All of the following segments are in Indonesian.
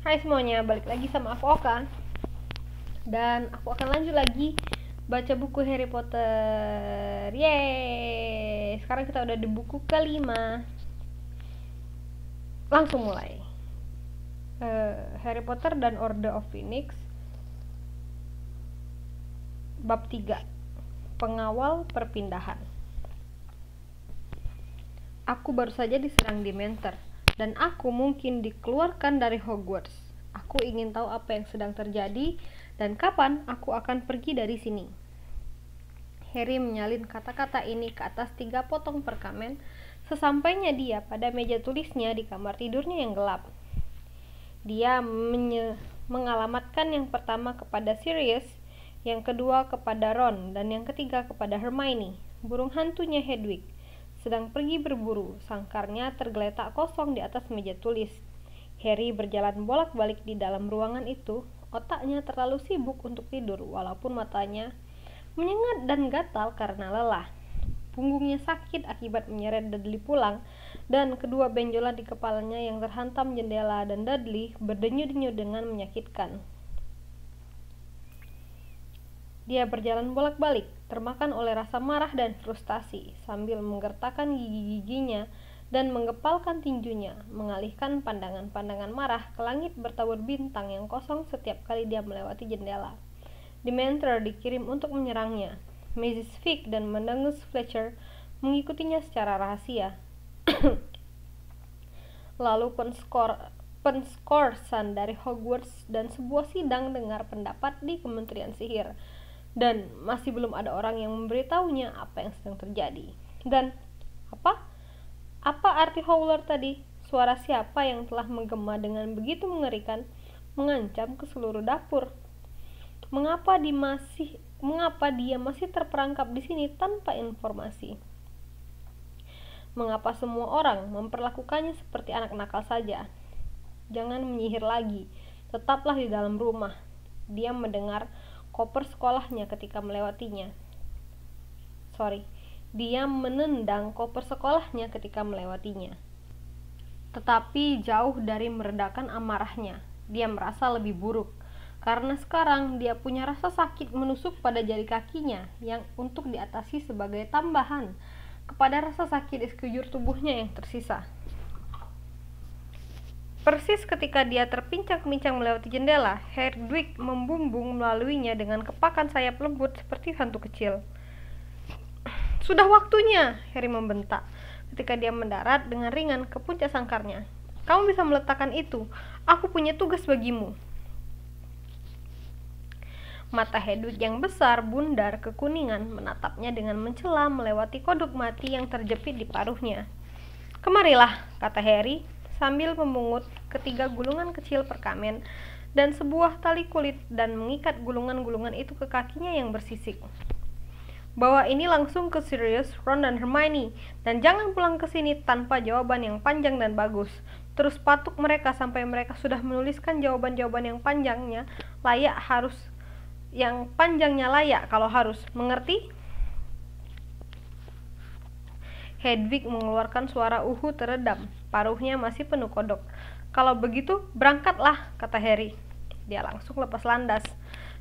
Hai semuanya, balik lagi sama aku Oka. Dan aku akan lanjut lagi baca buku Harry Potter. Yeay, sekarang kita udah di buku kelima. Langsung mulai. Harry Potter dan Order of Phoenix, bab 3, Pengawal Perpindahan. Aku baru saja diserang Dementor, dan aku mungkin dikeluarkan dari Hogwarts. Aku ingin tahu apa yang sedang terjadi dan kapan aku akan pergi dari sini. Harry menyalin kata-kata ini ke atas 3 potong perkamen sesampainya dia pada meja tulisnya di kamar tidurnya yang gelap. Dia mengalamatkan yang pertama kepada Sirius, yang kedua kepada Ron, dan yang ketiga kepada Hermione, burung hantunya Hedwig. Sedang pergi berburu, sangkarnya tergeletak kosong di atas meja tulis. Harry berjalan bolak-balik di dalam ruangan itu, otaknya terlalu sibuk untuk tidur walaupun matanya menyengat dan gatal karena lelah. Punggungnya sakit akibat menyeret Dudley pulang, dan kedua benjolan di kepalanya yang terhantam jendela dan Dudley berdenyut-denyut dengan menyakitkan. Dia berjalan bolak-balik, termakan oleh rasa marah dan frustasi, sambil menggertakkan gigi-giginya dan menggepalkan tinjunya, mengalihkan pandangan-pandangan marah ke langit bertabur bintang yang kosong setiap kali dia melewati jendela. Dementor dikirim untuk menyerangnya. Mrs. Fig dan Mendengus Fletcher mengikutinya secara rahasia. Lalu penskorsan dari Hogwarts dan sebuah sidang dengar pendapat di Kementerian Sihir. Dan masih belum ada orang yang memberitahunya apa yang sedang terjadi. Dan apa arti howler tadi? Suara siapa yang telah menggema dengan begitu mengerikan, mengancam ke seluruh dapur? Mengapa dia masih terperangkap di sini tanpa informasi? Mengapa semua orang memperlakukannya seperti anak nakal saja? Jangan menyihir lagi, tetaplah di dalam rumah. Dia mendengar koper sekolahnya ketika melewatinya. Dia menendang koper sekolahnya ketika melewatinya. Tetapi jauh dari meredakan amarahnya, dia merasa lebih buruk. Karena sekarang dia punya rasa sakit menusuk pada jari kakinya yang untuk diatasi sebagai tambahan kepada rasa sakit di sekujur tubuhnya yang tersisa. Persis ketika dia terpincang-pincang melewati jendela, Hedwig membumbung melaluinya dengan kepakan sayap lembut seperti hantu kecil. "Sudah waktunya," Harry membentak ketika dia mendarat dengan ringan ke puncak sangkarnya. "Kamu bisa meletakkan itu. Aku punya tugas bagimu." Mata Hedwig yang besar, bundar, kekuningan menatapnya dengan mencela melewati kodok mati yang terjepit di paruhnya. "Kemarilah," kata Harry, sambil memungut ketiga gulungan kecil perkamen dan sebuah tali kulit dan mengikat gulungan-gulungan itu ke kakinya yang bersisik. "Bawa ini langsung ke Sirius, Ron, dan Hermione, dan jangan pulang ke sini tanpa jawaban yang panjang dan bagus. Terus patuk mereka sampai mereka sudah menuliskan jawaban-jawaban yang panjangnya layak kalau harus. Mengerti?" Hedwig mengeluarkan suara uhu teredam. Paruhnya masih penuh kodok. "Kalau begitu, berangkatlah," kata Harry. Dia langsung lepas landas.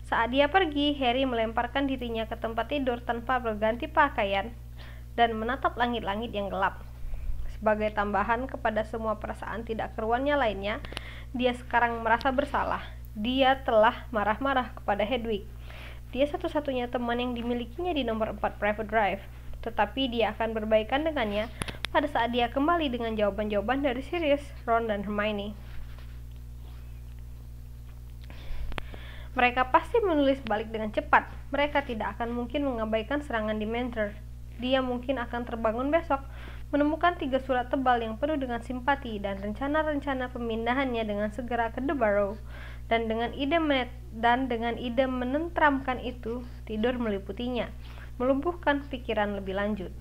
Saat dia pergi, Harry melemparkan dirinya ke tempat tidur tanpa berganti pakaian dan menatap langit-langit yang gelap. Sebagai tambahan kepada semua perasaan tidak keruannya lainnya, dia sekarang merasa bersalah. Dia telah marah-marah kepada Hedwig. Dia satu-satunya teman yang dimilikinya di nomor 4 Private Drive. Tetapi dia akan berbaikan dengannya pada saat dia kembali dengan jawaban-jawaban dari Sirius, Ron, dan Hermione. Mereka pasti menulis balik dengan cepat. Mereka tidak akan mungkin mengabaikan serangan Dementor. Dia mungkin akan terbangun besok, menemukan 3 surat tebal yang penuh dengan simpati dan rencana-rencana pemindahannya dengan segera ke The Barrow. Dan dengan ide menenteramkan itu, tidur meliputinya, melumpuhkan pikiran lebih lanjut.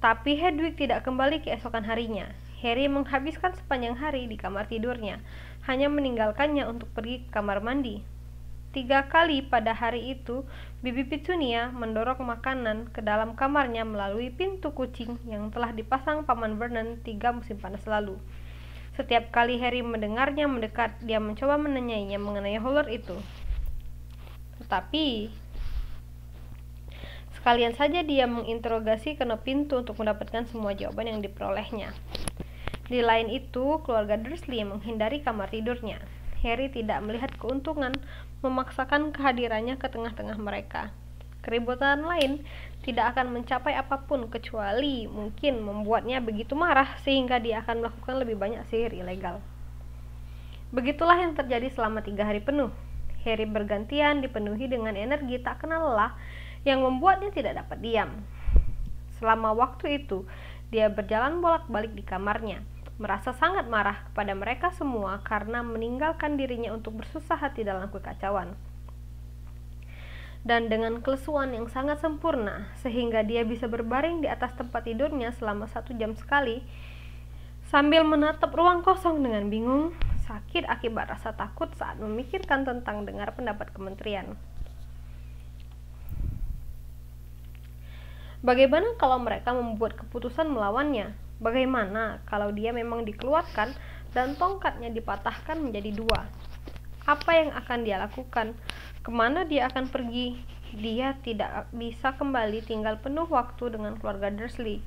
Tapi Hedwig tidak kembali keesokan harinya. Harry menghabiskan sepanjang hari di kamar tidurnya, hanya meninggalkannya untuk pergi ke kamar mandi. 3 kali pada hari itu, Bibi Petunia mendorong makanan ke dalam kamarnya melalui pintu kucing yang telah dipasang Paman Vernon 3 musim panas lalu. Setiap kali Harry mendengarnya mendekat, dia mencoba menanyainya mengenai Howler itu. Tetapi sekalian saja dia menginterogasi kedua pintu untuk mendapatkan semua jawaban yang diperolehnya. Di lain itu, keluarga Dursley menghindari kamar tidurnya. Harry tidak melihat keuntungan memaksakan kehadirannya ke tengah-tengah mereka. Keributan lain tidak akan mencapai apapun kecuali mungkin membuatnya begitu marah sehingga dia akan melakukan lebih banyak sihir ilegal. Begitulah yang terjadi selama 3 hari penuh. Harry bergantian dipenuhi dengan energi tak kenal lelah yang membuatnya tidak dapat diam. Selama waktu itu, dia berjalan bolak-balik di kamarnya, merasa sangat marah kepada mereka semua karena meninggalkan dirinya untuk bersusah hati dalam kekacauan. Dan dengan kelesuan yang sangat sempurna, sehingga dia bisa berbaring di atas tempat tidurnya selama 1 jam sekali, sambil menatap ruang kosong dengan bingung, sakit akibat rasa takut saat memikirkan tentang dengar pendapat kementerian. Bagaimana kalau mereka membuat keputusan melawannya? Bagaimana kalau dia memang dikeluarkan dan tongkatnya dipatahkan menjadi 2? Apa yang akan dia lakukan? Kemana dia akan pergi? Dia tidak bisa kembali tinggal penuh waktu dengan keluarga Dursley.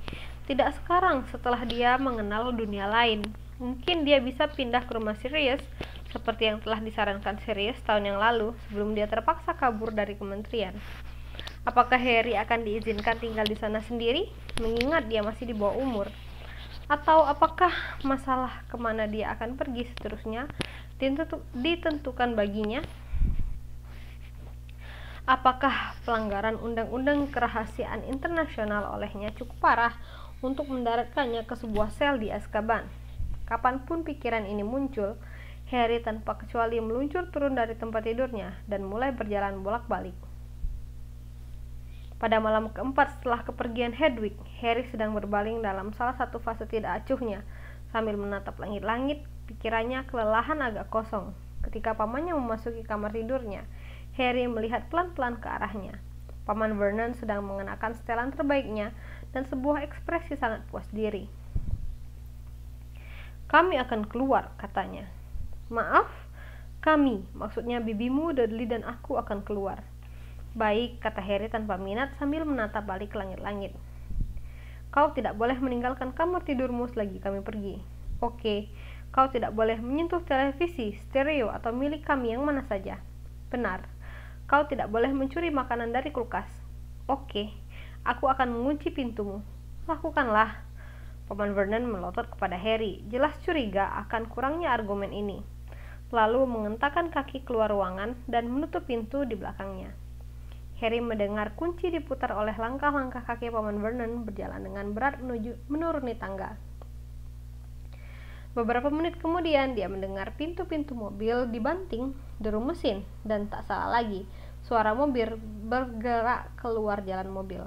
Tidak sekarang setelah dia mengenal dunia lain. Mungkin dia bisa pindah ke rumah Sirius seperti yang telah disarankan Sirius tahun yang lalu sebelum dia terpaksa kabur dari kementerian. Apakah Harry akan diizinkan tinggal di sana sendiri, mengingat dia masih di bawah umur? Atau apakah masalah kemana dia akan pergi seterusnya ditentukan baginya? Apakah pelanggaran undang-undang kerahasiaan internasional olehnya cukup parah untuk mendaratkannya ke sebuah sel di Azkaban? Kapanpun pikiran ini muncul, Harry tanpa kecuali meluncur turun dari tempat tidurnya dan mulai berjalan bolak-balik. Pada malam keempat setelah kepergian Hedwig, Harry sedang berbaring dalam salah satu fase tidak acuhnya. Sambil menatap langit-langit, pikirannya kelelahan agak kosong. Ketika pamannya memasuki kamar tidurnya, Harry melihat pelan-pelan ke arahnya. Paman Vernon sedang mengenakan setelan terbaiknya dan sebuah ekspresi sangat puas diri. "Kami akan keluar," katanya. "Maaf, kami, maksudnya bibimu, Dudley dan aku akan keluar." "Baik," kata Harry tanpa minat sambil menatap balik ke langit-langit. "Kau tidak boleh meninggalkan kamar tidurmu selagi kami pergi." "Oke." "Kau tidak boleh menyentuh televisi, stereo, atau milik kami yang mana saja." "Benar." "Kau tidak boleh mencuri makanan dari kulkas." "Oke." "Aku akan mengunci pintumu." "Lakukanlah." Paman Vernon melotot kepada Harry, jelas curiga akan kurangnya argumen ini. Lalu mengentakkan kaki keluar ruangan dan menutup pintu di belakangnya. Harry mendengar kunci diputar oleh langkah-langkah kaki Paman Vernon berjalan dengan berat menuruni tangga. Beberapa menit kemudian dia mendengar pintu-pintu mobil dibanting, deru mesin, dan tak salah lagi, suara mobil bergerak keluar jalan mobil.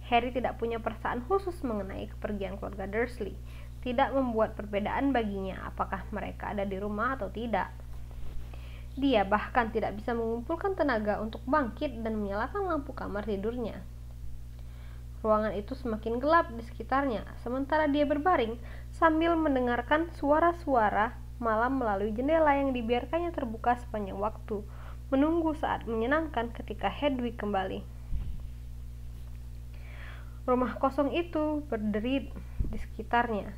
Harry tidak punya perasaan khusus mengenai kepergian keluarga Dursley. Tidak membuat perbedaan baginya apakah mereka ada di rumah atau tidak. Dia bahkan tidak bisa mengumpulkan tenaga untuk bangkit dan menyalakan lampu kamar tidurnya. Ruangan itu semakin gelap di sekitarnya, sementara dia berbaring sambil mendengarkan suara-suara malam melalui jendela yang dibiarkannya terbuka sepanjang waktu, menunggu saat menyenangkan ketika Hedwig kembali. Rumah kosong itu berderi di sekitarnya.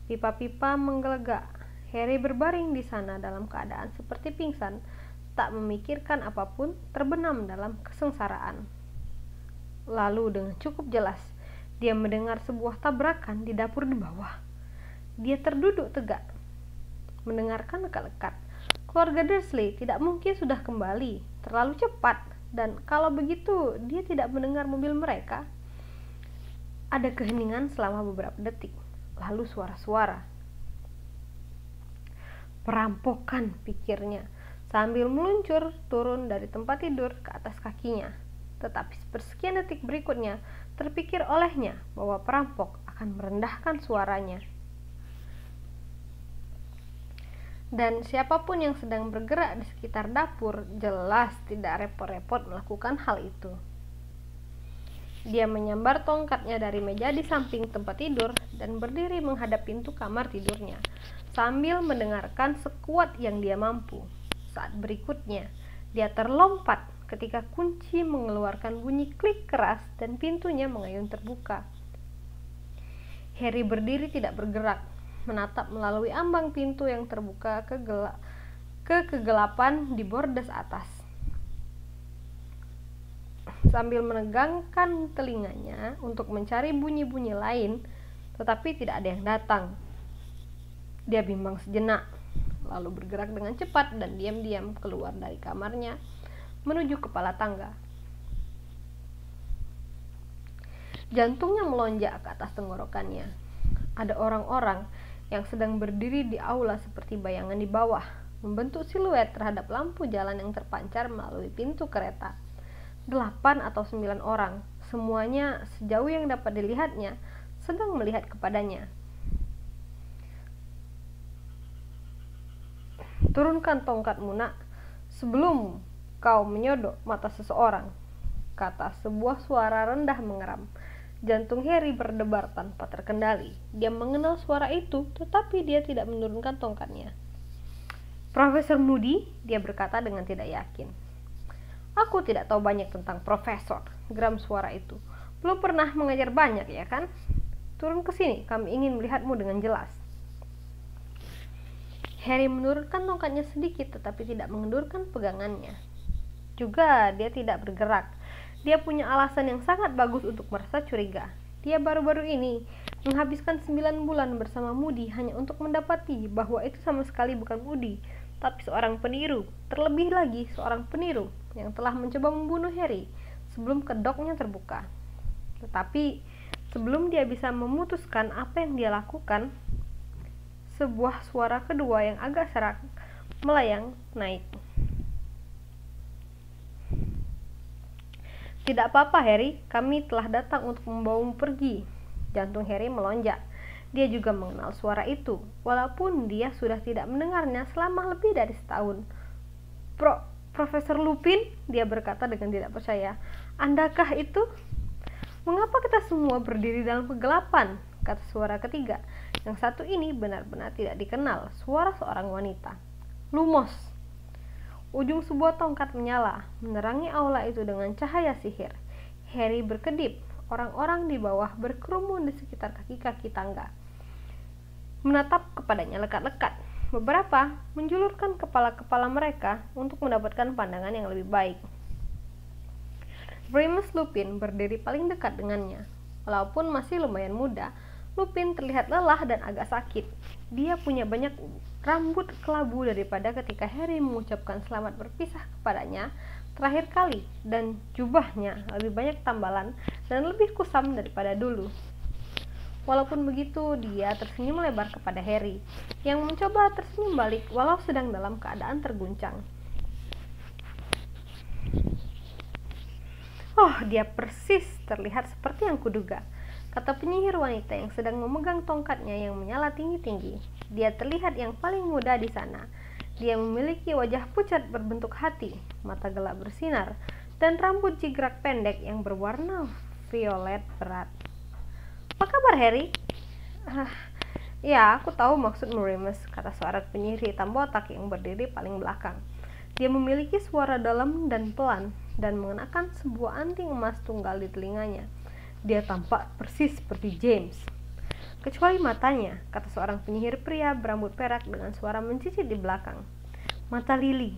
Pipa-pipa menggelegak. Harry berbaring di sana dalam keadaan seperti pingsan, tak memikirkan apapun, terbenam dalam kesengsaraan. Lalu dengan cukup jelas, dia mendengar sebuah tabrakan di dapur di bawah. Dia terduduk tegak, mendengarkan lekat-lekat. Keluarga Dursley tidak mungkin sudah kembali, terlalu cepat, dan kalau begitu dia tidak mendengar mobil mereka. Ada keheningan selama beberapa detik, lalu suara-suara. "Perampokan," pikirnya, sambil meluncur turun dari tempat tidur ke atas kakinya. Tetapi sepersekian detik berikutnya, terpikir olehnya bahwa perampok akan merendahkan suaranya. Dan siapapun yang sedang bergerak di sekitar dapur jelas tidak repot-repot melakukan hal itu. Dia menyambar tongkatnya dari meja di samping tempat tidur dan berdiri menghadap pintu kamar tidurnya, sambil mendengarkan sekuat yang dia mampu. Saat berikutnya, dia terlompat ketika kunci mengeluarkan bunyi klik keras dan pintunya mengayun terbuka. Harry berdiri tidak bergerak, menatap melalui ambang pintu yang terbuka ke kegelapan di bordes atas. Sambil menegangkan telinganya untuk mencari bunyi-bunyi lain, tetapi tidak ada yang datang. Dia bimbang sejenak, lalu bergerak dengan cepat dan diam-diam keluar dari kamarnya menuju kepala tangga. Jantungnya melonjak ke atas tenggorokannya. Ada orang-orang yang sedang berdiri di aula seperti bayangan di bawah, membentuk siluet terhadap lampu jalan yang terpancar melalui pintu kereta. 8 atau 9 orang, semuanya sejauh yang dapat dilihatnya, sedang melihat kepadanya. Turunkan tongkatmu, nak, sebelum kau menyodok mata seseorang, kata sebuah suara rendah mengeram. Jantung Harry berdebar tanpa terkendali. Dia mengenal suara itu, tetapi dia tidak menurunkan tongkatnya. Profesor Moody, dia berkata dengan tidak yakin. Aku tidak tahu banyak tentang profesor, geram suara itu. Belum pernah mengajar banyak, ya kan? Turun ke sini, kami ingin melihatmu dengan jelas. Harry menurunkan tongkatnya sedikit, tetapi tidak mengendurkan pegangannya. Juga dia tidak bergerak. Dia punya alasan yang sangat bagus untuk merasa curiga. Dia baru-baru ini menghabiskan 9 bulan bersama Moody hanya untuk mendapati bahwa itu sama sekali bukan Moody, tapi seorang peniru, terlebih lagi seorang peniru yang telah mencoba membunuh Harry sebelum kedoknya terbuka. Tetapi sebelum dia bisa memutuskan apa yang dia lakukan, sebuah suara kedua yang agak serak melayang naik. Tidak apa-apa, Harry, kami telah datang untuk membawamu pergi. Jantung Harry melonjak. Dia juga mengenal suara itu, walaupun dia sudah tidak mendengarnya selama lebih dari setahun. Profesor Lupin, dia berkata dengan tidak percaya. Andakah itu? Mengapa kita semua berdiri dalam kegelapan? Kata suara ketiga. Yang satu ini benar-benar tidak dikenal, suara seorang wanita. Lumos. Ujung sebuah tongkat menyala, menerangi aula itu dengan cahaya sihir. Harry berkedip. Orang-orang di bawah berkerumun di sekitar kaki-kaki tangga, menatap kepadanya lekat-lekat. Beberapa menjulurkan kepala-kepala mereka untuk mendapatkan pandangan yang lebih baik. Remus Lupin berdiri paling dekat dengannya. Walaupun masih lumayan muda, Lupin terlihat lelah dan agak sakit. Dia punya banyak rambut kelabu daripada ketika Harry mengucapkan selamat berpisah kepadanya terakhir kali, dan jubahnya lebih banyak tambalan dan lebih kusam daripada dulu. Walaupun begitu, dia tersenyum lebar kepada Harry, yang mencoba tersenyum balik walau sedang dalam keadaan terguncang. Oh, dia persis terlihat seperti yang kuduga, kata penyihir wanita yang sedang memegang tongkatnya yang menyala tinggi-tinggi. Dia terlihat yang paling muda di sana. Dia memiliki wajah pucat berbentuk hati, mata gelap bersinar, dan rambut jigrak pendek yang berwarna violet berat. Apa kabar, Harry? Ya, aku tahu maksudmu, Remus, kata seorang penyihir hitam botak yang berdiri paling belakang. Dia memiliki suara dalam dan pelan, dan mengenakan sebuah anting emas tunggal di telinganya. Dia tampak persis seperti James. Kecuali matanya, kata seorang penyihir pria berambut perak dengan suara mencicit di belakang. Mata lili.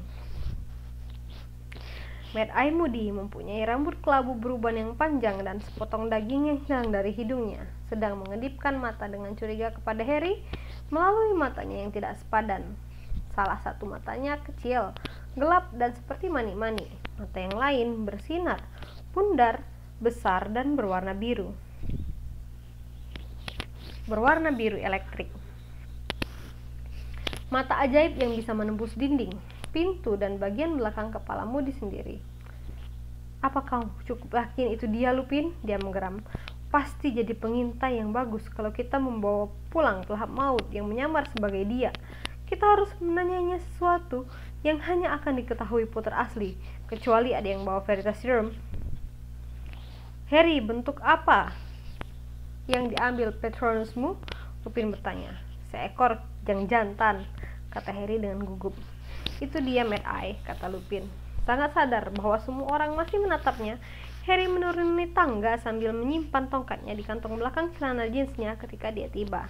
Mad-Eye Moody mempunyai rambut kelabu beruban yang panjang dan sepotong daging yang hilang dari hidungnya, sedang mengedipkan mata dengan curiga kepada Harry melalui matanya yang tidak sepadan. Salah satu matanya kecil, gelap dan seperti mani-mani. Mata yang lain bersinar, pundar, besar dan berwarna biru. Berwarna biru elektrik. Mata ajaib yang bisa menembus dinding, pintu dan bagian belakang kepala Moody sendiri. Apa kau cukup yakin itu dia, Lupin? Dia menggeram. Pasti jadi pengintai yang bagus kalau kita membawa pulang pelahap maut yang menyamar sebagai dia. Kita harus menanyanya sesuatu yang hanya akan diketahui Potter asli, kecuali ada yang bawa Veritaserum. Harry, bentuk apa yang diambil Patronusmu? Lupin bertanya. Seekor jang jantan, kata Harry dengan gugup. Itu dia, Mad Eye, kata Lupin. Sangat sadar bahwa semua orang masih menatapnya, Harry menuruni tangga sambil menyimpan tongkatnya di kantong belakang celana jeansnya ketika dia tiba.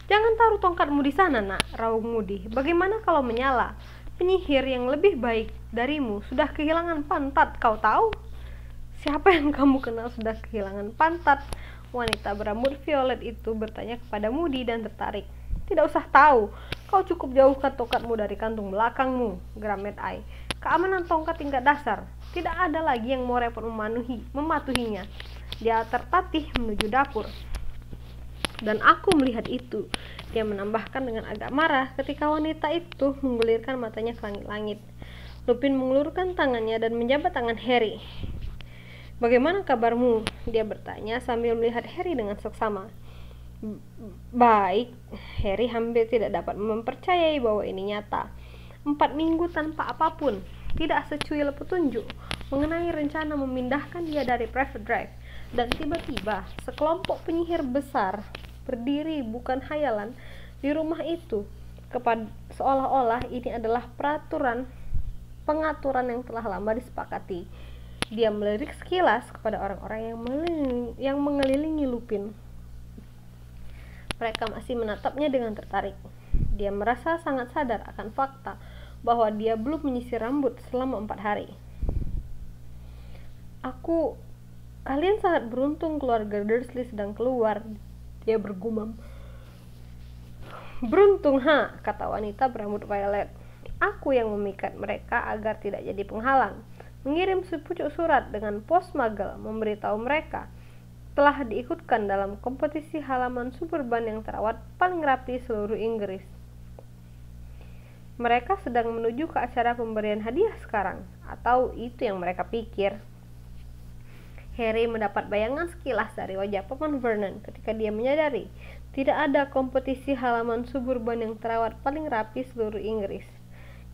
Jangan taruh tongkatmu di sana, nak, raung Moody. Bagaimana kalau menyala? Penyihir yang lebih baik darimu sudah kehilangan pantat, kau tahu? Siapa yang kamu kenal sudah kehilangan pantat? Wanita berambut violet itu bertanya kepada Moody dan tertarik. Tidak usah tahu, kau cukup jauhkan tongkatmu dari kantung belakangmu, geram Mad Eye. Keamanan tongkat tingkat dasar. Tidak ada lagi yang mau repot mematuhinya. Dia tertatih menuju dapur. Dan aku melihat itu, dia menambahkan dengan agak marah ketika wanita itu menggulirkan matanya ke langit-langit. Lupin mengulurkan tangannya dan menjabat tangan Harry. Bagaimana kabarmu? Dia bertanya sambil melihat Harry dengan seksama. Baik, Harry hampir tidak dapat mempercayai bahwa ini nyata. 4 minggu tanpa apapun, tidak secuil petunjuk mengenai rencana memindahkan dia dari Private Drive. Dan tiba-tiba sekelompok penyihir besar berdiri bukan hayalan di rumah itu, seolah-olah ini adalah pengaturan yang telah lama disepakati. Dia melirik sekilas kepada orang-orang yang mengelilingi Lupin. Mereka masih menatapnya dengan tertarik. Dia merasa sangat sadar akan fakta bahwa dia belum menyisir rambut selama 4 hari. Kalian sangat beruntung keluarga Dursley sedang keluar, dia bergumam. Beruntung, kata wanita berambut violet. Aku yang memikat mereka agar tidak jadi penghalang. Mengirim sepucuk surat dengan pos magel memberitahu mereka telah diikutkan dalam kompetisi halaman suburban yang terawat paling rapi seluruh Inggris. Mereka sedang menuju ke acara pemberian hadiah sekarang, atau itu yang mereka pikir. Harry mendapat bayangan sekilas dari wajah Paman Vernon ketika dia menyadari tidak ada kompetisi halaman suburban yang terawat paling rapi seluruh Inggris.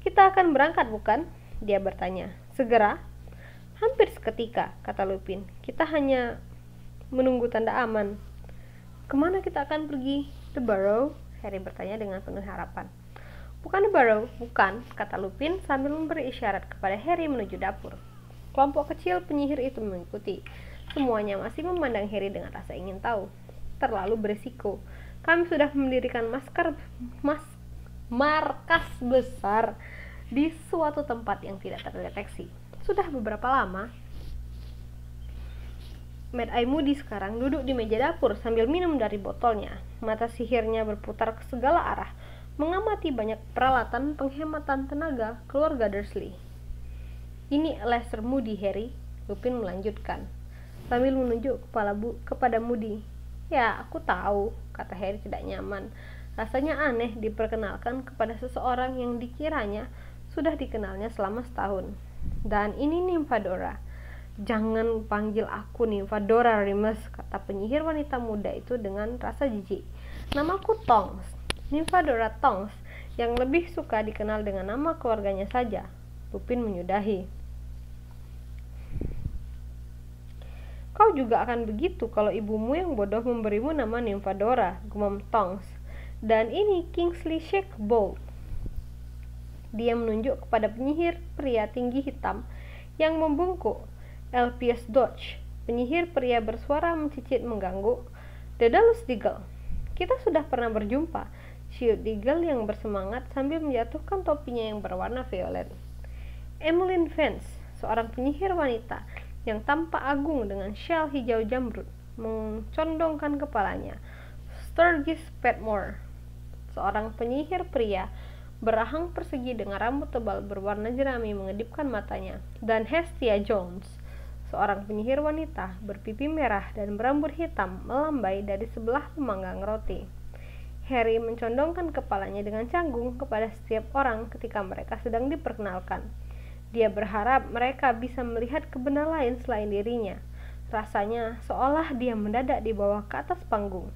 Kita akan berangkat, bukan? Dia bertanya. Segera? Hampir seketika, kata Lupin. Kita hanya menunggu tanda aman. Kemana kita akan pergi? The Burrow? Harry bertanya dengan penuh harapan. Bukan The Burrow, bukan, kata Lupin sambil memberi isyarat kepada Harry menuju dapur. Kelompok kecil penyihir itu mengikuti. Semuanya masih memandang Harry dengan rasa ingin tahu. Terlalu berisiko. Kami sudah mendirikan markas besar di suatu tempat yang tidak terdeteksi. Sudah beberapa lama. Mad Eye Moody sekarang duduk di meja dapur sambil minum dari botolnya. Mata sihirnya berputar ke segala arah, mengamati banyak peralatan penghematan tenaga keluarga Dursley. Ini Lester Moody, Harry, Lupin melanjutkan sambil menunjuk kepada Moody. Ya, aku tahu, kata Harry tidak nyaman. Rasanya aneh diperkenalkan kepada seseorang yang dikiranya sudah dikenalnya selama setahun. Dan ini Nymphadora. Jangan panggil aku Nymphadora, Remus, kata penyihir wanita muda itu dengan rasa jijik. Namaku Tonks, Nymphadora Tonks, yang lebih suka dikenal dengan nama keluarganya saja. Lupin menyudahi. Kau juga akan begitu kalau ibumu yang bodoh memberimu nama Nymphadora, gumam Tonks. Dan ini Kingsley Shacklebolt. Dia menunjuk kepada penyihir pria tinggi hitam yang membungkuk. Elphias Dodge, penyihir pria bersuara mencicit mengganggu. Daedalus Diggle. Kita sudah pernah berjumpa, ciut Diggle yang bersemangat sambil menjatuhkan topinya yang berwarna violet. Emmeline Vance, seorang penyihir wanita yang tampak agung dengan syal hijau jamrud, mencondongkan kepalanya. Sturgis Petmore, seorang penyihir pria berahang persegi dengan rambut tebal berwarna jerami mengedipkan matanya. Dan Hestia Jones, seorang penyihir wanita berpipi merah dan berambut hitam melambai dari sebelah pemanggang roti. Harry mencondongkan kepalanya dengan canggung kepada setiap orang ketika mereka sedang diperkenalkan. Dia berharap mereka bisa melihat kebenaran lain selain dirinya. Rasanya seolah dia mendadak di bawah ke atas panggung.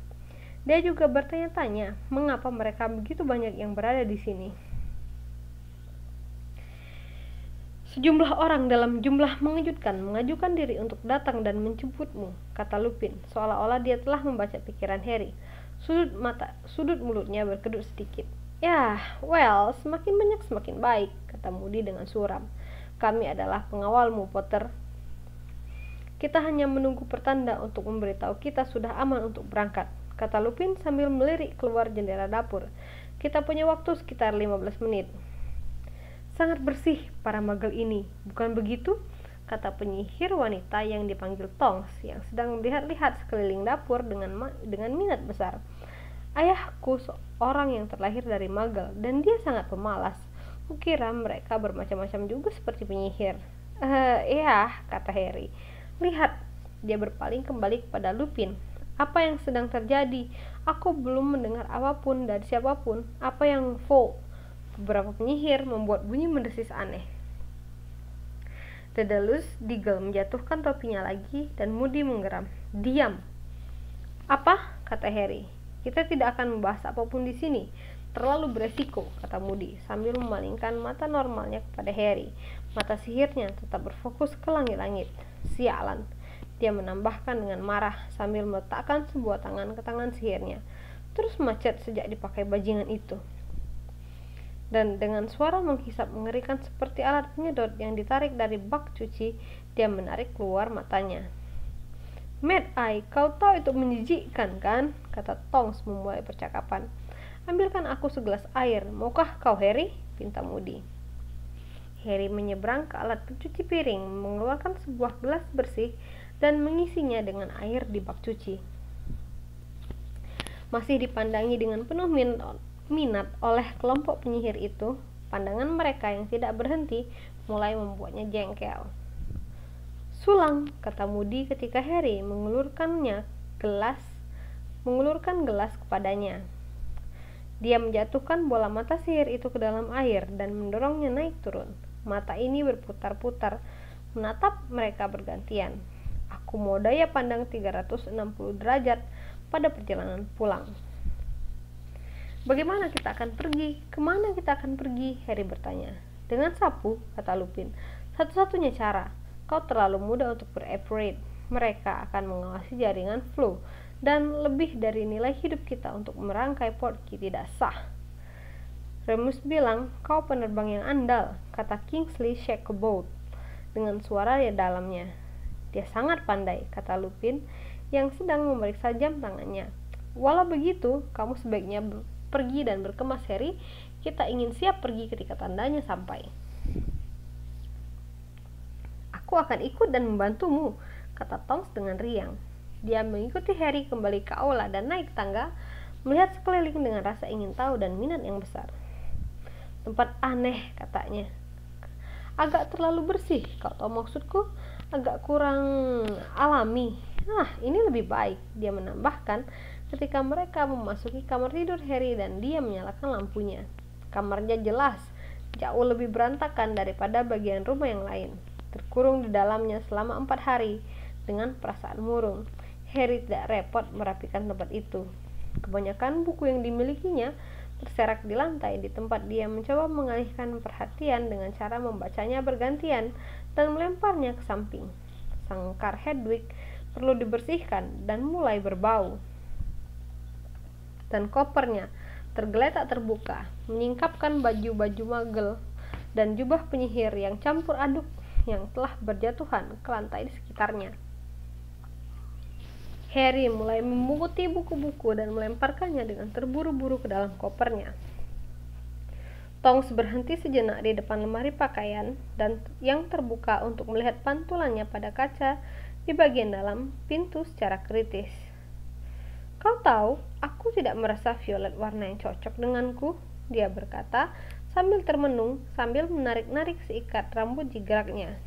Dia juga bertanya-tanya mengapa mereka begitu banyak yang berada di sini. Sejumlah orang dalam jumlah mengejutkan mengajukan diri untuk datang dan menjemputmu, kata Lupin, seolah-olah dia telah membaca pikiran Harry. Sudut mulutnya berkedut sedikit. Ya, well, semakin banyak semakin baik, kata Moody dengan suram. Kami adalah pengawalmu, Potter. Kita hanya menunggu pertanda untuk memberitahu kita sudah aman untuk berangkat, kata Lupin sambil melirik keluar jendela dapur. Kita punya waktu sekitar 15 menit. Sangat bersih para magel ini, bukan begitu? Kata penyihir wanita yang dipanggil Tonks, yang sedang melihat-lihat sekeliling dapur dengan minat besar. Ayahku seorang yang terlahir dari magel, dan dia sangat pemalas. Kukira mereka bermacam-macam juga seperti penyihir. Iya, kata Harry. Lihat, dia berpaling kembali kepada Lupin. Apa yang sedang terjadi? Aku belum mendengar apapun dari siapapun. Apa yang Beberapa penyihir membuat bunyi mendesis aneh. Daedalus Diggle menjatuhkan topinya lagi dan Moody menggeram. Diam. Apa? Kata Harry. Kita tidak akan membahas apapun di sini. Terlalu beresiko, kata Moody sambil memalingkan mata normalnya kepada Harry. Mata sihirnya tetap berfokus ke langit-langit. Sialan, dia menambahkan dengan marah sambil meletakkan sebuah tangan ke tangan sihirnya. Terus macet sejak dipakai bajingan itu. Dan dengan suara menghisap mengerikan seperti alat penyedot yang ditarik dari bak cuci, dia menarik keluar matanya. Mad Eye, kau tahu itu menjijikkan kan? Kata Tonks memulai percakapan. Ambilkan aku segelas air, maukah kau, Harry? Pinta Moody. Harry menyeberang ke alat pencuci piring, mengeluarkan sebuah gelas bersih dan mengisinya dengan air di bak cuci. Masih dipandangi dengan penuh minat oleh kelompok penyihir itu, pandangan mereka yang tidak berhenti mulai membuatnya jengkel. Sulang, kata Moody ketika Harry mengulurkan gelas kepadanya. Dia menjatuhkan bola mata sihir itu ke dalam air dan mendorongnya naik turun. Mata ini berputar-putar, menatap mereka bergantian. Aku mau daya pandang 360 derajat pada perjalanan pulang. Bagaimana kita akan pergi? Kemana kita akan pergi? Harry bertanya. Dengan sapu, kata Lupin. Satu-satunya cara. Kau terlalu muda untuk beroperate. Mereka akan mengawasi jaringan flow dan lebih dari nilai hidup kita untuk merangkai portkey tidak sah. Remus bilang, kau penerbang yang andal, kata Kingsley Shacklebolt dengan suara di dalamnya. Dia sangat pandai, kata Lupin yang sedang memeriksa jam tangannya. Walau begitu, kamu sebaiknya pergi dan berkemas, Harry. Kita ingin siap pergi ketika tandanya sampai. Aku akan ikut dan membantumu, kata Tonks dengan riang. Dia mengikuti Harry kembali ke aula dan naik tangga, melihat sekeliling dengan rasa ingin tahu dan minat yang besar. Tempat aneh, katanya. Agak terlalu bersih, kau tahu maksudku? Agak kurang alami. Ini lebih baik, dia menambahkan ketika mereka memasuki kamar tidur Harry dan dia menyalakan lampunya. Kamarnya jelas, jauh lebih berantakan daripada bagian rumah yang lain. Terkurung di dalamnya selama 4 hari dengan perasaan murung. Harry tidak repot merapikan tempat itu. Kebanyakan buku yang dimilikinya terserak di lantai di tempat dia mencoba mengalihkan perhatian dengan cara membacanya bergantian dan melemparnya ke samping. Sangkar Hedwig perlu dibersihkan dan mulai berbau. Dan kopernya tergeletak terbuka, menyingkapkan baju-baju magel dan jubah penyihir yang campur aduk yang telah berjatuhan ke lantai di sekitarnya. Harry mulai memunguti buku-buku dan melemparkannya dengan terburu-buru ke dalam kopernya. Tonks berhenti sejenak di depan lemari pakaian dan yang terbuka untuk melihat pantulannya pada kaca di bagian dalam pintu secara kritis. Kau tahu, aku tidak merasa violet warna yang cocok denganku, dia berkata sambil termenung sambil menarik-narik seikat rambut jigraknya.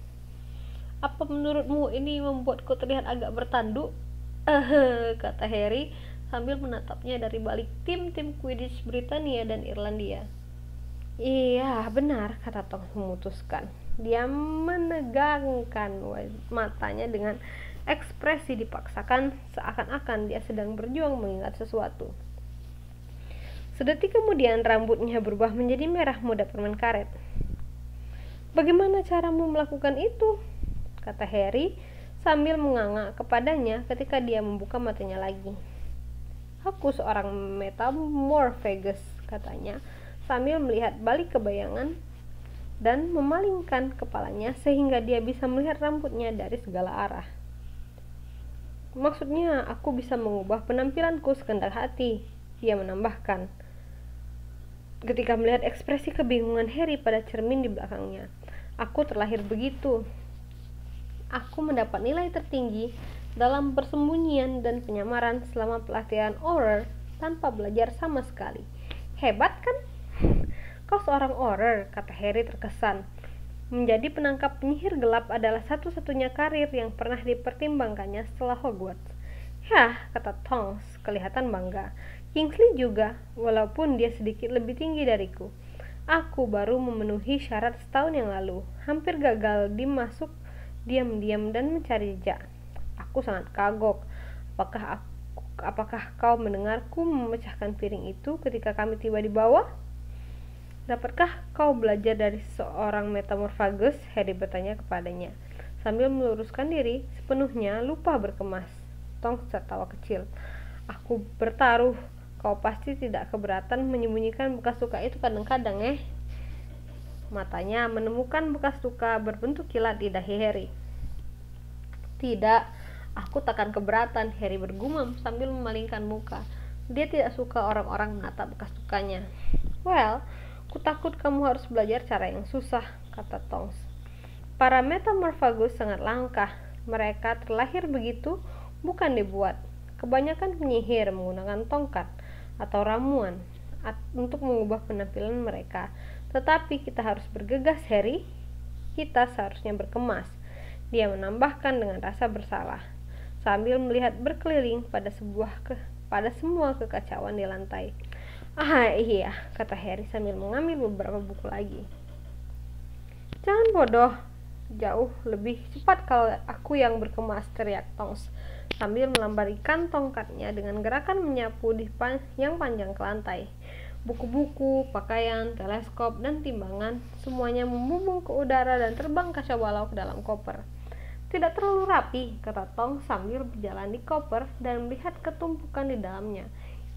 Apa menurutmu ini membuatku terlihat agak bertanduk? Kata Harry sambil menatapnya dari balik tim-tim Quidditch Britania dan Irlandia. Iya, benar, kata Tonks memutuskan. Dia menegangkan matanya dengan ekspresi dipaksakan seakan-akan dia sedang berjuang mengingat sesuatu. Sedetik kemudian rambutnya berubah menjadi merah muda permen karet. "Bagaimana caramu melakukan itu?" kata Harry sambil menganga kepadanya ketika dia membuka matanya lagi. "Aku seorang metamorphagus," katanya sambil melihat balik ke bayangan dan memalingkan kepalanya sehingga dia bisa melihat rambutnya dari segala arah. "Maksudnya, aku bisa mengubah penampilanku sekehendak hati," dia menambahkan ketika melihat ekspresi kebingungan Harry pada cermin di belakangnya. "Aku terlahir begitu. Aku mendapat nilai tertinggi dalam persembunyian dan penyamaran selama pelatihan Auror tanpa belajar sama sekali." "Hebat kan?" "Kau seorang Auror," kata Harry terkesan. Menjadi penangkap penyihir gelap adalah satu-satunya karir yang pernah dipertimbangkannya setelah Hogwarts. "Yah," kata Tonks kelihatan bangga. "Kingsley juga, walaupun dia sedikit lebih tinggi dariku. Aku baru memenuhi syarat setahun yang lalu. Hampir gagal dimasuk diam-diam dan mencari jejak. Aku sangat kagok. Apakah kau mendengarku memecahkan piring itu ketika kami tiba di bawah?" "Dapatkah kau belajar dari seorang metamorphagus?" Harry bertanya kepadanya, sambil meluruskan diri, sepenuhnya lupa berkemas. Tonks tertawa kecil. "Aku bertaruh, kau pasti tidak keberatan menyembunyikan bekas luka itu kadang-kadang, Matanya menemukan bekas luka berbentuk kilat di dahi Harry. "Tidak, aku takkan keberatan," Harry bergumam sambil memalingkan muka. Dia tidak suka orang-orang menatap bekas lukanya. "Well, kutakut kamu harus belajar cara yang susah," kata Tonks. "Para metamorphagus sangat langka. Mereka terlahir begitu, bukan dibuat. Kebanyakan penyihir menggunakan tongkat atau ramuan untuk mengubah penampilan mereka. Tetapi kita harus bergegas, Harry. Kita seharusnya berkemas," dia menambahkan dengan rasa bersalah, sambil melihat berkeliling pada semua kekacauan di lantai. "Ah iya," kata Harry sambil mengambil beberapa buku lagi. "Jangan bodoh, jauh lebih cepat kalau aku yang berkemas," teriak Tonks sambil melambarikan tongkatnya dengan gerakan menyapu yang panjang ke lantai. Buku-buku, pakaian, teleskop, dan timbangan semuanya membumbung ke udara dan terbang kacau balau ke dalam koper. "Tidak terlalu rapi," kata Tonks sambil berjalan di koper dan melihat ketumpukan di dalamnya.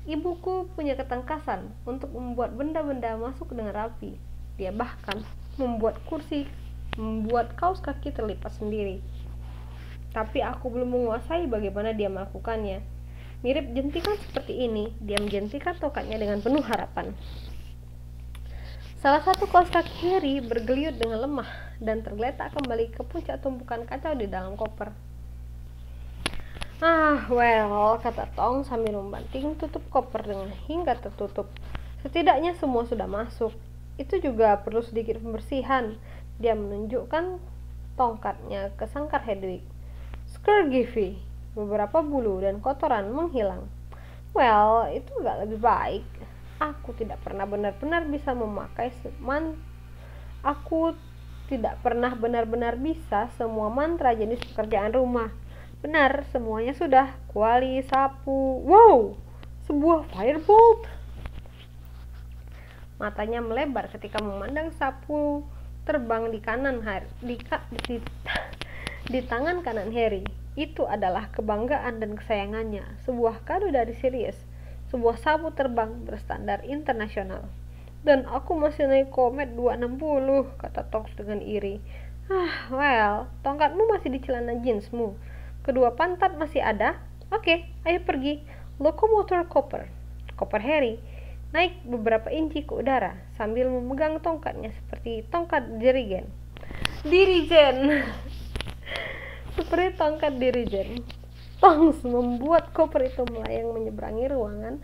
"Ibuku punya ketangkasan untuk membuat benda-benda masuk dengan rapi. Dia bahkan membuat kaos kaki terlipat sendiri. Tapi aku belum menguasai bagaimana dia melakukannya. Mirip jentikan seperti ini." Dia menjentikan tongkatnya dengan penuh harapan. Salah satu kaos kaki Harry bergeliat dengan lemah dan tergeletak kembali ke puncak tumpukan kacau di dalam koper. Well," kata Tong sambil membanting tutup koper dengan hingga tertutup. "Setidaknya semua sudah masuk. Itu juga perlu sedikit pembersihan." Dia menunjukkan tongkatnya ke sangkar Hedwig. "Scourgify, beberapa bulu dan kotoran menghilang." "Well, itu gak lebih baik. Aku tidak pernah benar-benar bisa semua mantra jenis pekerjaan rumah." "Benar, semuanya sudah. Kuali, sapu." "Wow, sebuah firebolt!" Matanya melebar ketika memandang sapu terbang di tangan kanan Harry. Itu adalah kebanggaan dan kesayangannya, sebuah kado dari Sirius, sebuah sapu terbang berstandar internasional. "Dan aku masih naik Comet 260, kata Tonks dengan iri. Well, tongkatmu masih di celana jeansmu. Kedua pantat masih ada. Oke, ayo pergi. Lokomotor Koper Harry naik beberapa inci ke udara sambil memegang tongkatnya seperti tongkat dirigen. Seperti tongkat dirigen. Tonks membuat koper itu melayang menyeberangi ruangan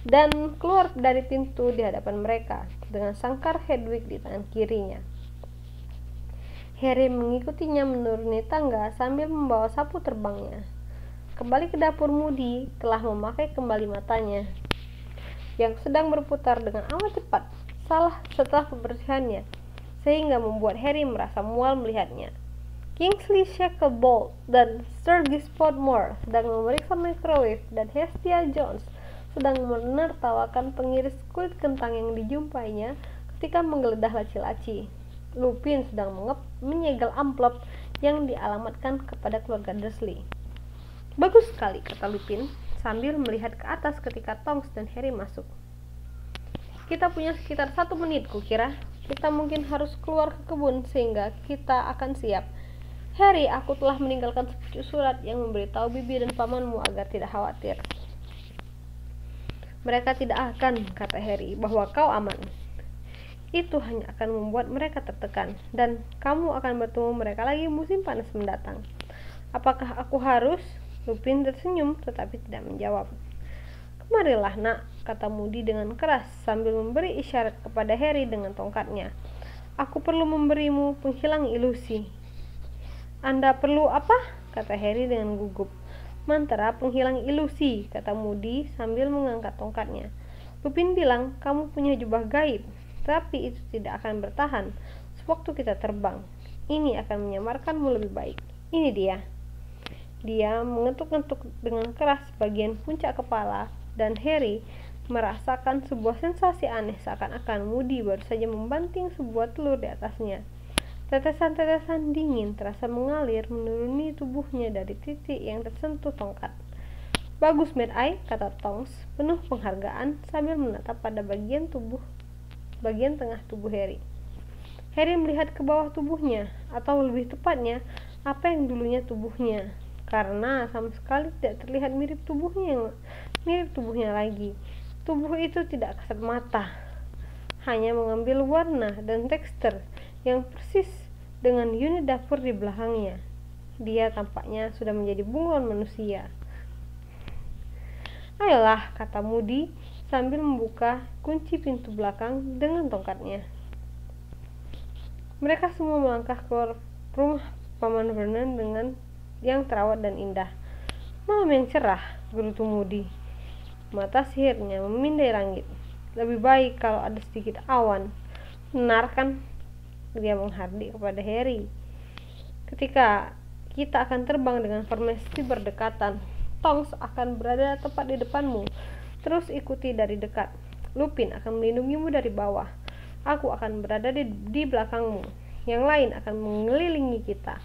dan keluar dari pintu di hadapan mereka dengan sangkar Hedwig di tangan kirinya. Harry mengikutinya menuruni tangga sambil membawa sapu terbangnya. Kembali ke dapur, Moody telah memakai kembali matanya yang sedang berputar dengan amat cepat setelah pembersihannya, sehingga membuat Harry merasa mual melihatnya. Kingsley Shacklebolt dan Sturgis Podmore sedang memeriksa microwave dan Hestia Jones sedang menertawakan pengiris kulit kentang yang dijumpainya ketika menggeledah laci-laci. Lupin sedang menyegel amplop yang dialamatkan kepada keluarga Dursley. Bagus sekali, kata Lupin sambil melihat ke atas ketika Tonks dan Harry masuk. Kita punya sekitar 1 menit, kukira. Kita mungkin harus keluar ke kebun sehingga kita akan siap. Harry, aku telah meninggalkan sepucuk surat yang memberitahu bibi dan pamanmu agar tidak khawatir. Mereka tidak akan, kata Harry, bahwa kau aman. Itu hanya akan membuat mereka tertekan, dan kamu akan bertemu mereka lagi musim panas mendatang. Apakah aku harus? Lupin tersenyum tetapi tidak menjawab. Kemarilah, nak, kata Moody dengan keras sambil memberi isyarat kepada Harry dengan tongkatnya. Aku perlu memberimu penghilang ilusi. Anda perlu apa? Kata Harry dengan gugup. Mantra penghilang ilusi, kata Moody sambil mengangkat tongkatnya. Lupin bilang, kamu punya jubah gaib, tapi itu tidak akan bertahan sewaktu kita terbang. Ini akan menyamarkanmu lebih baik. Ini dia. Dia mengetuk-ngetuk dengan keras bagian puncak kepala, dan Harry merasakan sebuah sensasi aneh seakan-akan Moody baru saja membanting sebuah telur di atasnya. Tetesan-tetesan dingin terasa mengalir menuruni tubuhnya dari titik yang tersentuh tongkat. Bagus, Mad Eye, kata Tonks, penuh penghargaan sambil menatap pada bagian tengah tubuh Harry. Harry melihat ke bawah tubuhnya, atau lebih tepatnya, apa yang dulunya tubuhnya, karena sama sekali tidak terlihat mirip tubuhnya lagi. Tubuh itu tidak kasat mata, hanya mengambil warna dan tekstur yang persis dengan unit dapur di belakangnya. Dia tampaknya sudah menjadi bunglon manusia. Ayolah, kata Moody sambil membuka kunci pintu belakang dengan tongkatnya. Mereka semua melangkah keluar rumah Paman Vernon dengan yang terawat dan indah. Malam yang cerah, gerutu Moody. Mata sihirnya memindai langit. Lebih baik kalau ada sedikit awan. Benar kan? Dia menghardik kepada Harry. Ketika kita akan terbang dengan formasi berdekatan, Tonks akan berada tepat di depanmu. Terus ikuti dari dekat. Lupin akan melindungimu dari bawah. Aku akan berada di belakangmu. Yang lain akan mengelilingi kita.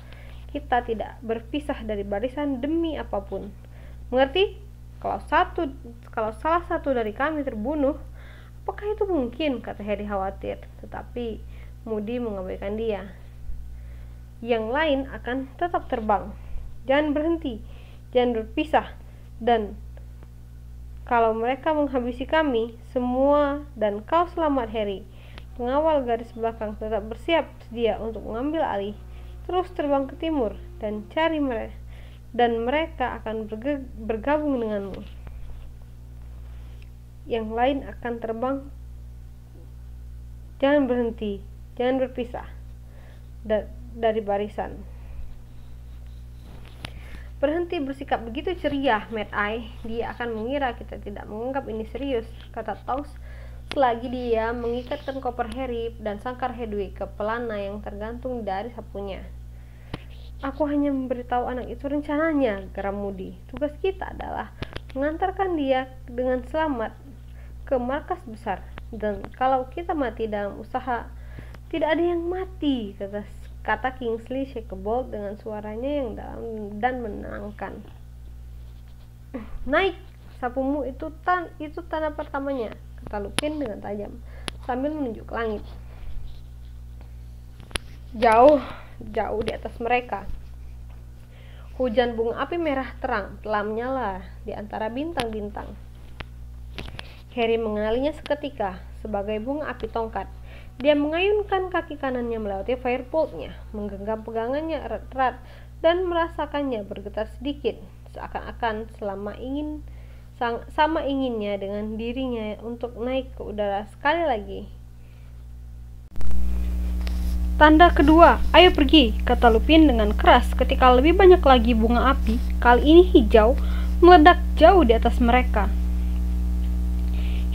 Kita tidak berpisah dari barisan demi apapun. Mengerti? Kalau salah satu dari kami terbunuh, apakah itu mungkin? Kata Harry khawatir. Tetapi Moody mengabaikan dia. Yang lain akan tetap terbang. Jangan berhenti, jangan berpisah. Dan kalau mereka menghabisi kami semua dan kau selamat, Harry, pengawal garis belakang tetap bersiap sedia untuk mengambil alih. Terus terbang ke timur dan cari mereka, dan mereka akan bergabung denganmu. Yang lain akan terbang. Jangan berhenti, jangan berpisah dari barisan. Berhenti bersikap begitu ceria, Mad Eye. Dia akan mengira kita tidak menganggap ini serius, kata Tonks selagi dia mengikatkan koper Harry dan sangkar Hedwig ke pelana yang tergantung dari sapunya. Aku hanya memberitahu anak itu rencananya, geram Moody. Tugas kita adalah mengantarkan dia dengan selamat ke markas besar. Dan kalau kita mati dalam usaha, tidak ada yang mati, kata Kingsley Shacklebolt dengan suaranya yang dalam dan menenangkan. Naik, sapumu itu tanda pertamanya, kata Lupin dengan tajam sambil menunjuk ke langit. Jauh di atas mereka, hujan bunga api merah terang telah menyala di antara bintang-bintang. Harry mengenalinya seketika sebagai bunga api tongkat. Dia mengayunkan kaki kanannya melewati firebolt-nya, menggenggam pegangannya erat-erat dan merasakannya bergetar sedikit, seakan-akan sama inginnya dengan dirinya untuk naik ke udara sekali lagi. Tanda kedua, ayo pergi, kata Lupin dengan keras ketika lebih banyak lagi bunga api, kali ini hijau, meledak jauh di atas mereka.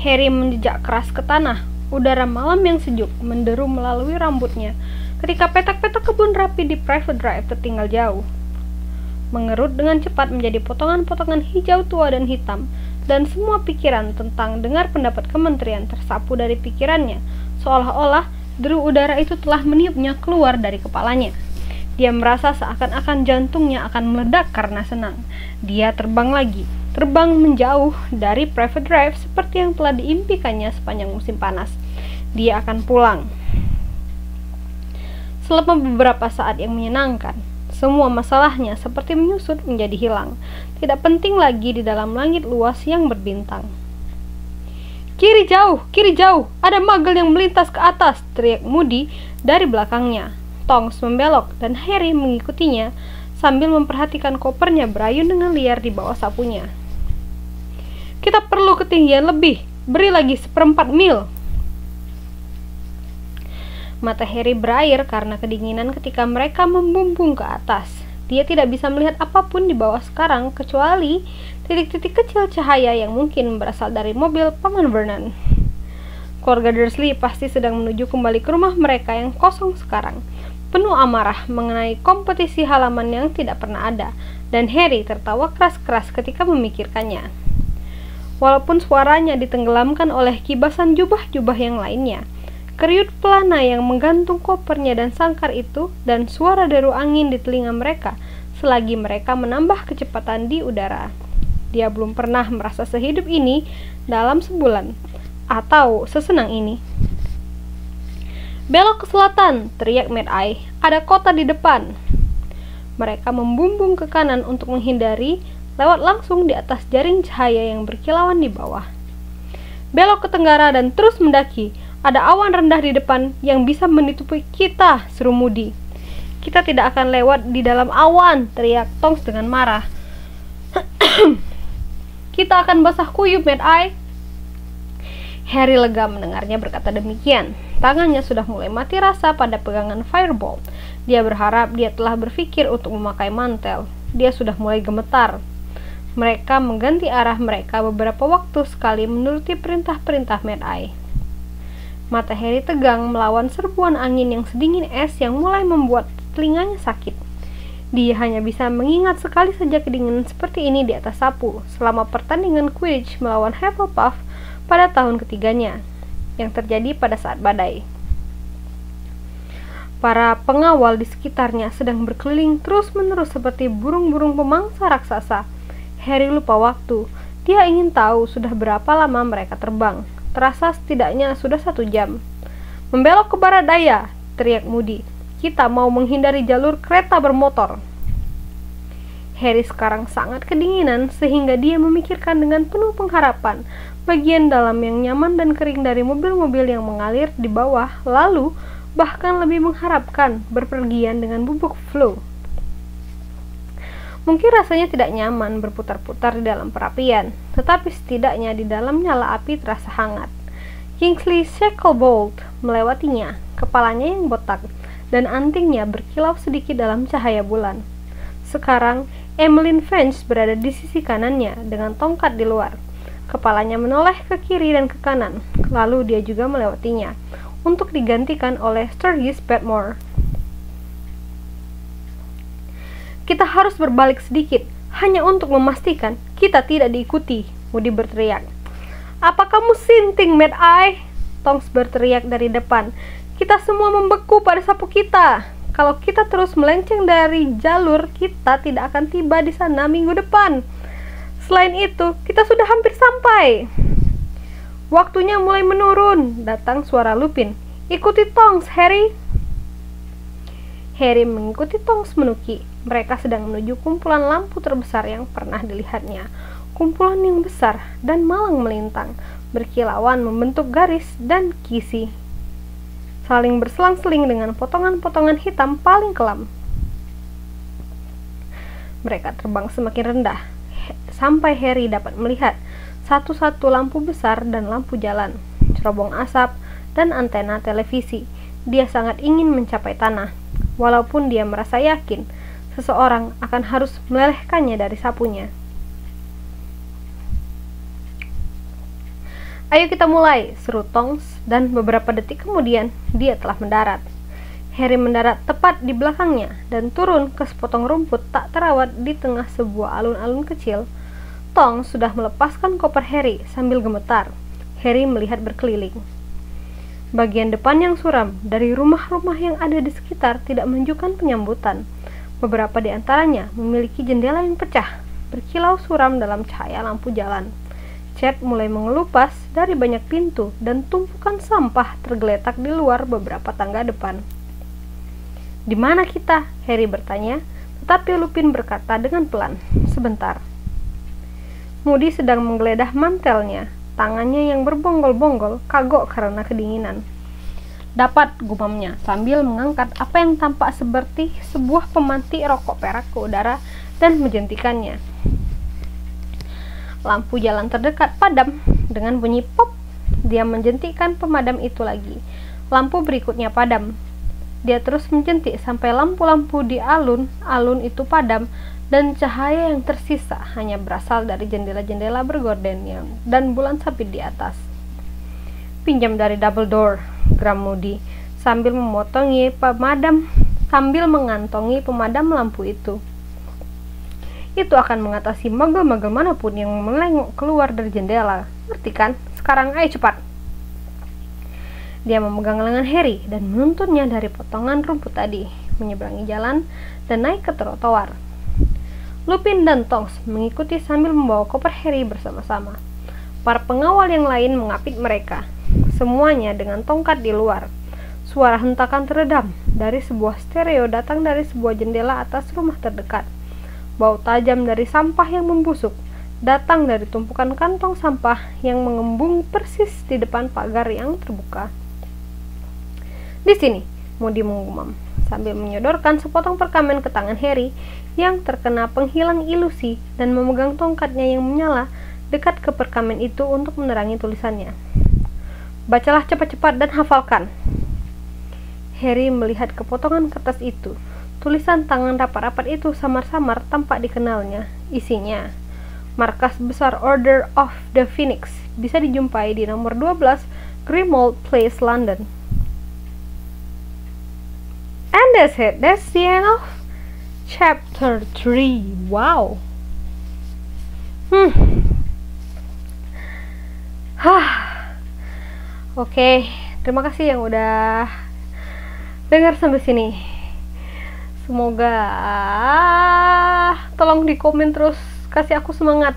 Harry menjejak keras ke tanah. Udara malam yang sejuk menderu melalui rambutnya ketika petak-petak kebun rapi di Private Drive tertinggal jauh, mengerut dengan cepat menjadi potongan-potongan hijau tua dan hitam, dan semua pikiran tentang dengar pendapat kementerian tersapu dari pikirannya, seolah-olah Deru udara itu telah meniupnya keluar dari kepalanya. Dia merasa seakan-akan jantungnya akan meledak karena senang. Dia terbang lagi, terbang menjauh dari Private Drive seperti yang telah diimpikannya sepanjang musim panas. Dia akan pulang. Selama beberapa saat yang menyenangkan, semua masalahnya seperti menyusut menjadi hilang. Tidak penting lagi di dalam langit luas yang berbintang. Kiri jauh, ada magel yang melintas ke atas, teriak Moody dari belakangnya. Tonks membelok dan Harry mengikutinya sambil memperhatikan kopernya berayun dengan liar di bawah sapunya. Kita perlu ketinggian lebih, beri lagi 1/4 mil. Mata Harry berair karena kedinginan ketika mereka membumbung ke atas. Dia tidak bisa melihat apapun di bawah sekarang kecuali titik-titik kecil cahaya yang mungkin berasal dari mobil Paman Vernon. Keluarga Dursley pasti sedang menuju kembali ke rumah mereka yang kosong sekarang, penuh amarah mengenai kompetisi halaman yang tidak pernah ada, dan Harry tertawa keras-keras ketika memikirkannya. Walaupun suaranya ditenggelamkan oleh kibasan jubah-jubah yang lainnya, Kriut pelana yang menggantung kopernya dan sangkar itu, dan suara deru angin di telinga mereka selagi mereka menambah kecepatan di udara. Dia belum pernah merasa sehidup ini dalam sebulan, atau sesenang ini. Belok ke selatan, teriak Mad Eye. Ada kota di depan. Mereka membumbung ke kanan untuk menghindari, lewat langsung di atas jaring cahaya yang berkilauan di bawah. Belok ke tenggara dan terus mendaki. Ada awan rendah di depan yang bisa menutupi kita, seru Moody. Kita tidak akan lewat di dalam awan, teriak Tonks dengan marah. Kita akan basah kuyup, Mad Eye. Harry lega mendengarnya berkata demikian. Tangannya sudah mulai mati rasa pada pegangan firebolt. Dia berharap dia telah berpikir untuk memakai mantel. Dia sudah mulai gemetar. Mereka mengganti arah mereka beberapa waktu sekali menuruti perintah-perintah Mad Eye. Mata Harry tegang melawan serbuan angin yang sedingin es yang mulai membuat telinganya sakit. Dia hanya bisa mengingat sekali saja kedinginan seperti ini di atas sapu selama pertandingan Quidditch melawan Hufflepuff pada tahun ketiganya, yang terjadi pada saat badai. Para pengawal di sekitarnya sedang berkeliling terus-menerus seperti burung-burung pemangsa raksasa. Harry lupa waktu. Dia ingin tahu sudah berapa lama mereka terbang. Terasa setidaknya sudah 1 jam. Membelok ke barat daya, teriak Moody. Kita mau menghindari jalur kereta bermotor. Harry sekarang sangat kedinginan sehingga dia memikirkan dengan penuh pengharapan bagian dalam yang nyaman dan kering dari mobil-mobil yang mengalir di bawah, lalu bahkan lebih mengharapkan berpergian dengan bubuk flu. Mungkin rasanya tidak nyaman berputar-putar di dalam perapian, tetapi setidaknya di dalam nyala api terasa hangat. Kingsley Shacklebolt melewatinya, kepalanya yang botak, dan antingnya berkilau sedikit dalam cahaya bulan. Sekarang, Emmeline Finch berada di sisi kanannya dengan tongkat di luar. Kepalanya menoleh ke kiri dan ke kanan, lalu dia juga melewatinya, untuk digantikan oleh Sturgis Padmore. Kita harus berbalik sedikit, hanya untuk memastikan kita tidak diikuti, Moody berteriak. Apa kamu sinting, Mad Eye? Tonks berteriak dari depan. Kita semua membeku pada sapu kita. Kalau kita terus melenceng dari jalur, kita tidak akan tiba di sana minggu depan. Selain itu, kita sudah hampir sampai. Waktunya mulai menurun, datang suara Lupin. Ikuti Tonks, Harry. Harry mengikuti Tonks menuki. Mereka sedang menuju kumpulan lampu terbesar yang pernah dilihatnya. Kumpulan yang besar dan malang melintang, berkilauan membentuk garis dan kisi, saling berselang-seling dengan potongan-potongan hitam paling kelam. Mereka terbang semakin rendah, sampai Harry dapat melihat satu-satu lampu besar dan lampu jalan, cerobong asap, dan antena televisi. Dia sangat ingin mencapai tanah, walaupun dia merasa yakin seseorang akan harus melelehkannya dari sapunya. Ayo kita mulai, seru Tonks, dan beberapa detik kemudian dia telah mendarat. Harry mendarat tepat di belakangnya dan turun ke sepotong rumput tak terawat di tengah sebuah alun-alun kecil. Tonks sudah melepaskan koper Harry sambil gemetar. Harry melihat berkeliling. Bagian depan yang suram dari rumah-rumah yang ada di sekitar tidak menunjukkan penyambutan. Beberapa di antaranya memiliki jendela yang pecah, berkilau suram dalam cahaya lampu jalan. Chad mulai mengelupas dari banyak pintu dan tumpukan sampah tergeletak di luar beberapa tangga depan. "Di mana kita?" Harry bertanya, tetapi Lupin berkata dengan pelan, "Sebentar." Moody sedang menggeledah mantelnya, tangannya yang berbonggol-bonggol kagok karena kedinginan. "Dapat," gumamnya sambil mengangkat apa yang tampak seperti sebuah pemanti rokok perak ke udara dan menjentikannya. Lampu jalan terdekat padam dengan bunyi pop. Dia menjentikkan pemadam itu lagi. Lampu berikutnya padam. Dia terus menjentik sampai lampu-lampu di alun-alun itu padam dan cahaya yang tersisa hanya berasal dari jendela-jendela bergorden dan bulan sabit di atas. "Pinjam dari Dumbledore," geram Moody sambil mengantongi pemadam lampu itu. "Itu akan mengatasi magel-magel manapun yang melengok keluar dari jendela. Ngerti kan? Sekarang ayo cepat." Dia memegang lengan Harry dan menuntunnya dari potongan rumput tadi, menyeberangi jalan dan naik ke trotoar. Lupin dan Tonks mengikuti sambil membawa koper Harry bersama-sama. Para pengawal yang lain mengapit mereka, semuanya dengan tongkat di luar. Suara hentakan teredam dari sebuah stereo datang dari sebuah jendela atas rumah terdekat. Bau tajam dari sampah yang membusuk datang dari tumpukan kantong sampah yang mengembung persis di depan pagar yang terbuka. "Di sini," Moody menggumam, sambil menyodorkan sepotong perkamen ke tangan Harry yang terkena penghilang ilusi dan memegang tongkatnya yang menyala dekat ke perkamen itu untuk menerangi tulisannya. "Bacalah cepat-cepat dan hafalkan." Harry melihat ke potongan kertas itu. Tulisan tangan rapat-rapat itu samar-samar tampak dikenalnya. Isinya, "Markas Besar Order of the Phoenix bisa dijumpai di nomor 12 Grimmauld Place, London." And that's it. That's the end of chapter 3. Wow. Oke, terima kasih yang udah dengar sampai sini. Semoga tolong di komen terus, kasih aku semangat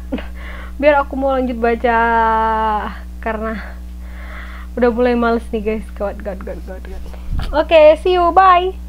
biar aku mau lanjut baca karena udah mulai males nih guys. God. Oke, see you, bye.